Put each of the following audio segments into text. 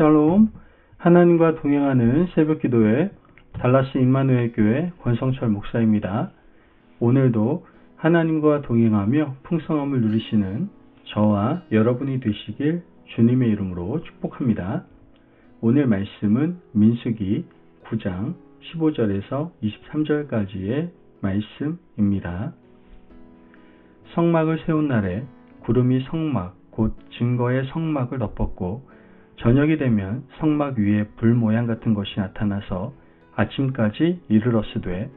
샬롬, 하나님과 동행하는 새벽기도회 달라스 임마누엘 교회 권성철 목사입니다. 오늘도 하나님과 동행하며 풍성함을 누리시는 저와 여러분이 되시길 주님의 이름으로 축복합니다. 오늘 말씀은 민수기 9장 15절에서 23절까지의 말씀입니다. 성막을 세운 날에 구름이 성막 곧 증거의 성막을 덮었고 저녁이 되면 성막 위에 불 모양 같은 것이 나타나서 아침까지 이르렀으되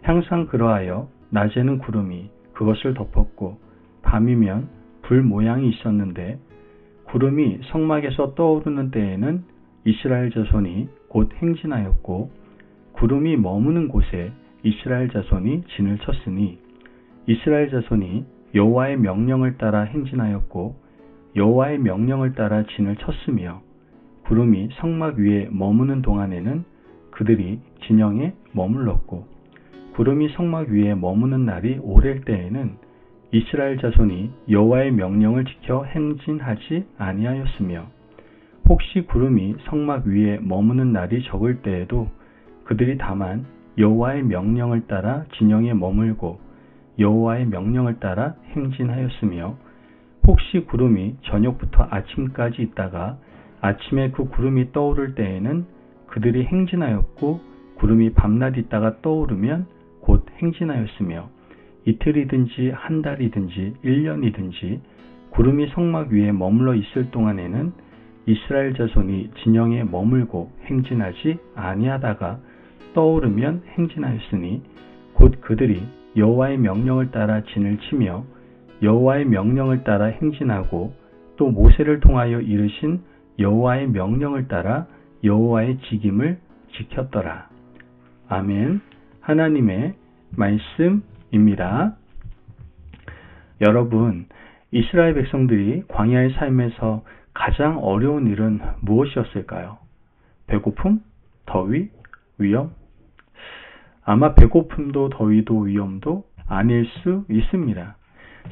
항상 그러하여 낮에는 구름이 그것을 덮었고 밤이면 불 모양이 있었는데 구름이 성막에서 떠오르는 때에는 이스라엘 자손이 곧 행진하였고 구름이 머무는 곳에 이스라엘 자손이 진을 쳤으니 이스라엘 자손이 여호와의 명령을 따라 행진하였고 여호와의 명령을 따라 진을 쳤으며 구름이 성막 위에 머무는 동안에는 그들이 진영에 머물렀고 구름이 성막 위에 머무는 날이 오랠 때에는 이스라엘 자손이 여호와의 명령을 지켜 행진하지 아니하였으며 혹시 구름이 성막 위에 머무는 날이 적을 때에도 그들이 다만 여호와의 명령을 따라 진영에 머물고 여호와의 명령을 따라 행진하였으며 혹시 구름이 저녁부터 아침까지 있다가 아침에 그 구름이 떠오를 때에는 그들이 행진하였고 구름이 밤낮 있다가 떠오르면 곧 행진하였으며 이틀이든지 한 달이든지 1년이든지 구름이 성막 위에 머물러 있을 동안에는 이스라엘 자손이 진영에 머물고 행진하지 아니하다가 떠오르면 행진하였으니 곧 그들이 여호와의 명령을 따라 진을 치며 여호와의 명령을 따라 행진하고 또 모세를 통하여 이르신 여호와의 명령을 따라 여호와의 직임을 지켰더라. 아멘. 하나님의 말씀입니다. 여러분, 이스라엘 백성들이 광야의 삶에서 가장 어려운 일은 무엇이었을까요? 배고픔? 더위? 위험? 아마 배고픔도 더위도 위험도 아닐 수 있습니다.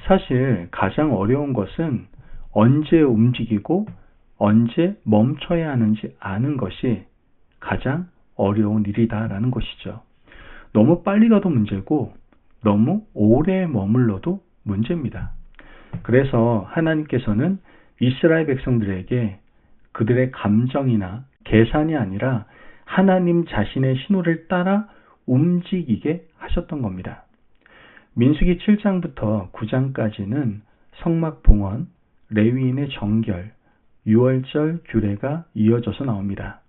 사실 가장 어려운 것은 언제 움직이고 언제 멈춰야 하는지 아는 것이 가장 어려운 일이다라는 것이죠. 너무 빨리 가도 문제고 너무 오래 머물러도 문제입니다. 그래서 하나님께서는 이스라엘 백성들에게 그들의 감정이나 계산이 아니라 하나님 자신의 신호를 따라 움직이게 하셨던 겁니다. 민수기 7장부터 9장까지는 성막 봉헌, 레위인의 정결, 유월절 규례가 이어져서 나옵니다.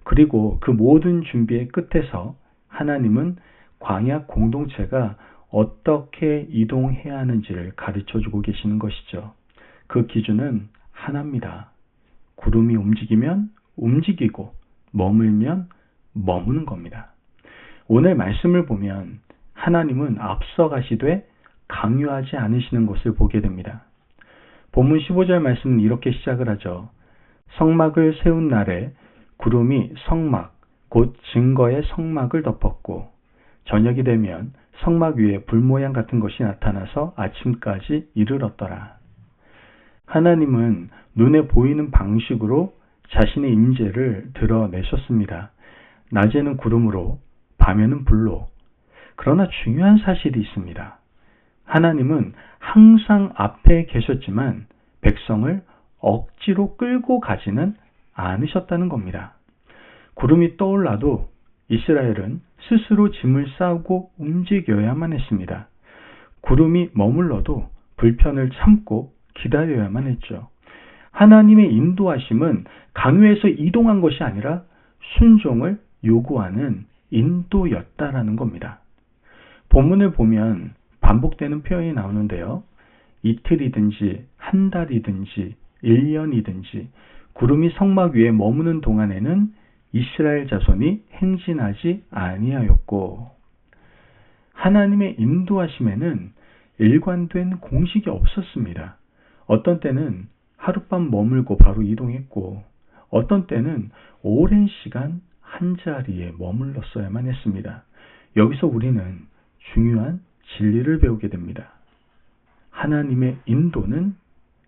그리고 그 모든 준비의 끝에서 하나님은 광야 공동체가 어떻게 이동해야 하는지를 가르쳐주고 계시는 것이죠. 그 기준은 하나입니다. 구름이 움직이면 움직이고 머물면 머무는 겁니다. 오늘 말씀을 보면 하나님은 앞서가시되 강요하지 않으시는 것을 보게 됩니다. 본문 15절 말씀은 이렇게 시작을 하죠. 성막을 세운 날에 구름이 성막, 곧 증거의 성막을 덮었고 저녁이 되면 성막 위에 불 모양 같은 것이 나타나서 아침까지 이르렀더라. 하나님은 눈에 보이는 방식으로 자신의 임재를 드러내셨습니다. 낮에는 구름으로, 밤에는 불로. 그러나 중요한 사실이 있습니다. 하나님은 항상 앞에 계셨지만 백성을 억지로 끌고 가지는 않으셨다는 겁니다. 구름이 떠올라도 이스라엘은 스스로 짐을 싸우고 움직여야만 했습니다. 구름이 머물러도 불편을 참고 기다려야만 했죠. 하나님의 인도하심은 강요해서 이동한 것이 아니라 순종을 요구하는 인도였다라는 겁니다. 본문을 보면 반복되는 표현이 나오는데요. 이틀이든지 한 달이든지 1년이든지 구름이 성막 위에 머무는 동안에는 이스라엘 자손이 행진하지 아니하였고 하나님의 인도하심에는 일관된 공식이 없었습니다. 어떤 때는 하룻밤 머물고 바로 이동했고 어떤 때는 오랜 시간 한 자리에 머물렀어야만 했습니다. 여기서 우리는 중요한 진리를 배우게 됩니다. 하나님의 인도는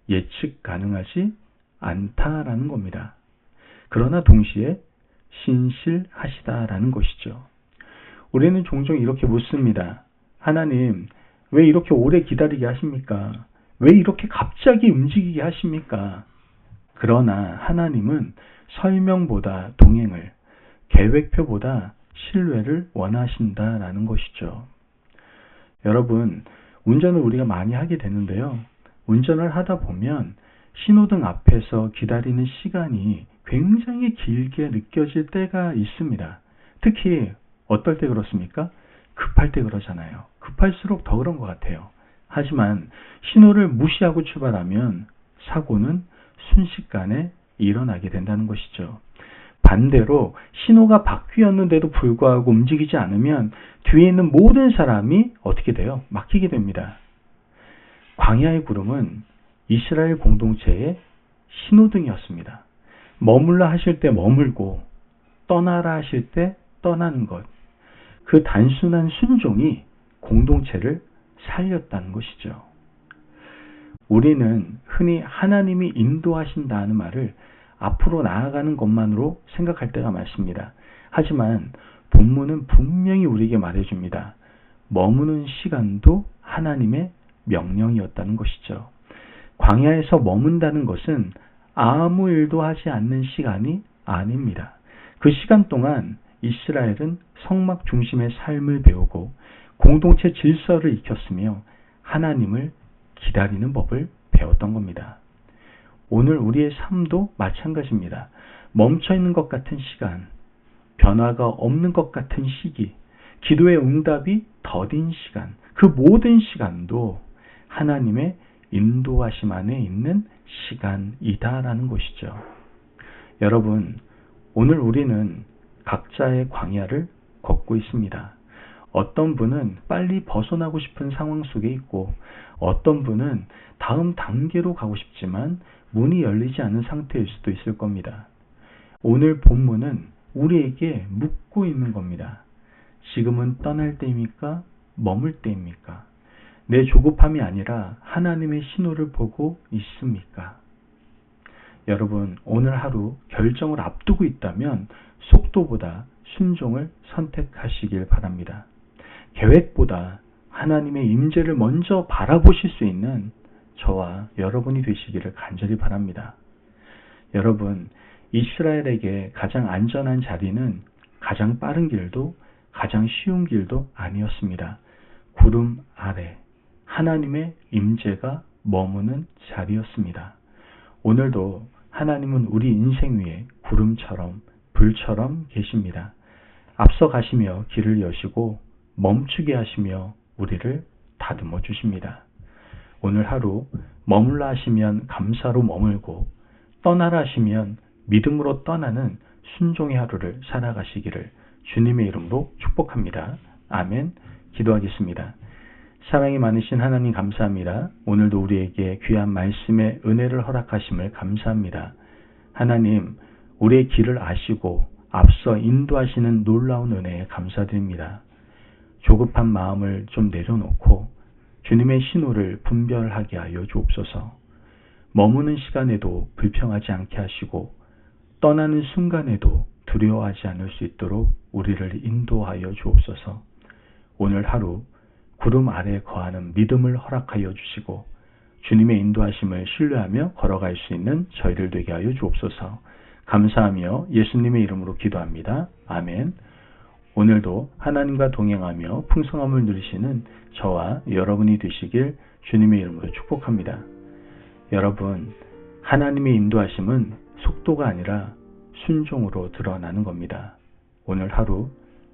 예측 가능하지 않다라는 겁니다. 그러나 동시에 신실하시다라는 것이죠. 우리는 종종 이렇게 묻습니다. 하나님, 왜 이렇게 오래 기다리게 하십니까? 왜 이렇게 갑자기 움직이게 하십니까? 그러나 하나님은 설명보다 동행을, 계획표보다 신뢰를 원하신다라는 것이죠. 여러분, 운전을 우리가 많이 하게 되는데요. 운전을 하다 보면 신호등 앞에서 기다리는 시간이 굉장히 길게 느껴질 때가 있습니다. 특히 어떨 때 그렇습니까? 급할 때 그러잖아요. 급할수록 더 그런 것 같아요. 하지만 신호를 무시하고 출발하면 사고는 순식간에 일어나게 된다는 것이죠. 반대로 신호가 바뀌었는데도 불구하고 움직이지 않으면 뒤에 있는 모든 사람이 어떻게 돼요? 막히게 됩니다. 광야의 구름은 이스라엘 공동체의 신호등이었습니다. 머물라 하실 때 머물고 떠나라 하실 때 떠나는 것. 그 단순한 순종이 공동체를 살렸다는 것이죠. 우리는 흔히 하나님이 인도하신다는 말을 앞으로 나아가는 것만으로 생각할 때가 많습니다. 하지만 본문은 분명히 우리에게 말해줍니다. 머무는 시간도 하나님의 명령이었다는 것이죠. 광야에서 머문다는 것은 아무 일도 하지 않는 시간이 아닙니다. 그 시간 동안 이스라엘은 성막 중심의 삶을 배우고 공동체 질서를 익혔으며 하나님을 기다리는 법을 배웠던 겁니다. 오늘 우리의 삶도 마찬가지입니다. 멈춰있는 것 같은 시간, 변화가 없는 것 같은 시기, 기도의 응답이 더딘 시간, 그 모든 시간도 하나님의 인도하심 안에 있는 시간이다라는 것이죠. 여러분, 오늘 우리는 각자의 광야를 걷고 있습니다. 어떤 분은 빨리 벗어나고 싶은 상황 속에 있고 어떤 분은 다음 단계로 가고 싶지만 문이 열리지 않은 상태일 수도 있을 겁니다. 오늘 본문은 우리에게 묻고 있는 겁니다. 지금은 떠날 때입니까? 머물 때입니까? 내 조급함이 아니라 하나님의 신호를 보고 있습니까? 여러분, 오늘 하루 결정을 앞두고 있다면 속도보다 순종을 선택하시길 바랍니다. 계획보다 하나님의 임재를 먼저 바라보실 수 있는 저와 여러분이 되시기를 간절히 바랍니다. 여러분, 이스라엘에게 가장 안전한 자리는 가장 빠른 길도 가장 쉬운 길도 아니었습니다. 구름 아래 하나님의 임재가 머무는 자리였습니다. 오늘도 하나님은 우리 인생 위에 구름처럼 불처럼 계십니다. 앞서 가시며 길을 여시고 멈추게 하시며 우리를 다듬어 주십니다. 오늘 하루 머물라 하시면 감사로 머물고 떠나라 하시면 믿음으로 떠나는 순종의 하루를 살아가시기를 주님의 이름으로 축복합니다. 아멘. 기도하겠습니다. 사랑이 많으신 하나님 감사합니다. 오늘도 우리에게 귀한 말씀의 은혜를 허락하심을 감사합니다. 하나님, 우리의 길을 아시고 앞서 인도하시는 놀라운 은혜에 감사드립니다. 조급한 마음을 좀 내려놓고 주님의 신호를 분별하게 하여 주옵소서. 머무는 시간에도 불평하지 않게 하시고 떠나는 순간에도 두려워하지 않을 수 있도록 우리를 인도하여 주옵소서. 오늘 하루 구름 아래에 거하는 믿음을 허락하여 주시고 주님의 인도하심을 신뢰하며 걸어갈 수 있는 저희들 되게 하여 주옵소서. 감사하며 예수님의 이름으로 기도합니다. 아멘. 오늘도 하나님과 동행하며 풍성함을 누리시는 저와 여러분이 되시길 주님의 이름으로 축복합니다. 여러분, 하나님의 인도하심은 속도가 아니라 순종으로 드러나는 겁니다. 오늘 하루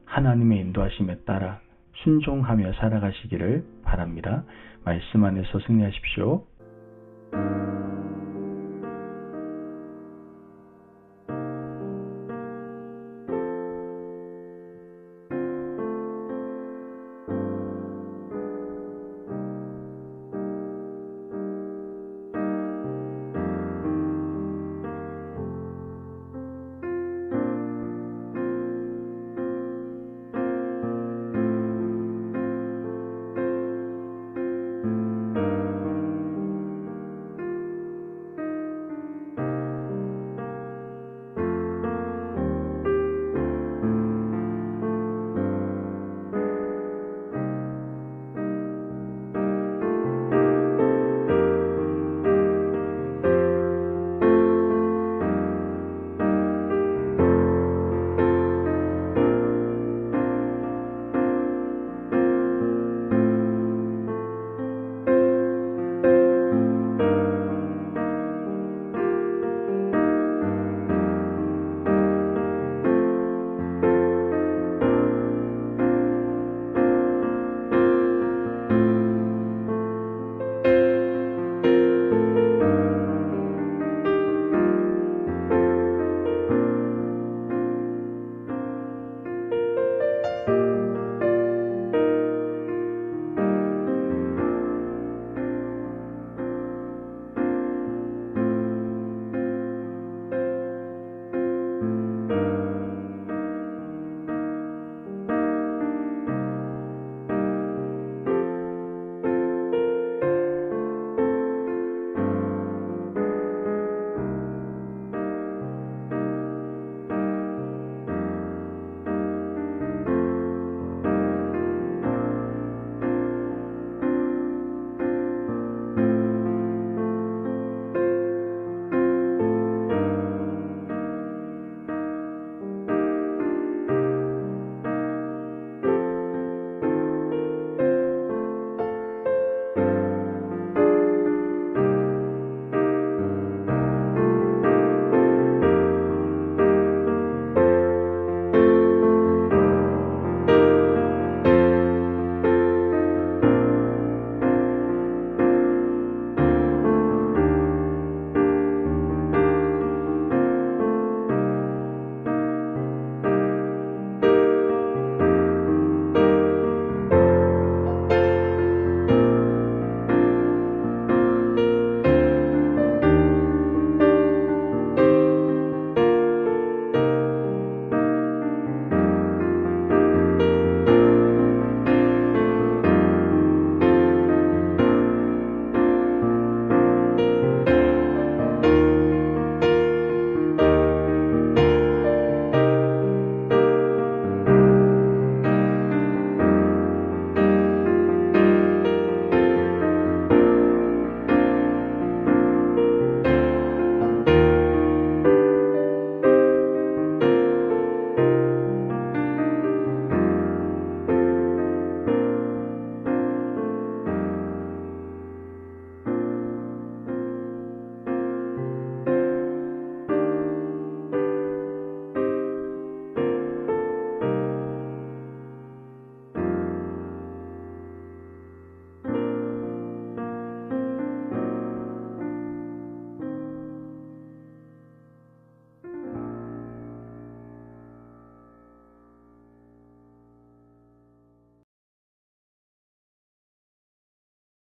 하나님의 인도하심에 따라 순종하며 살아가시기를 바랍니다. 말씀 안에서 승리하십시오.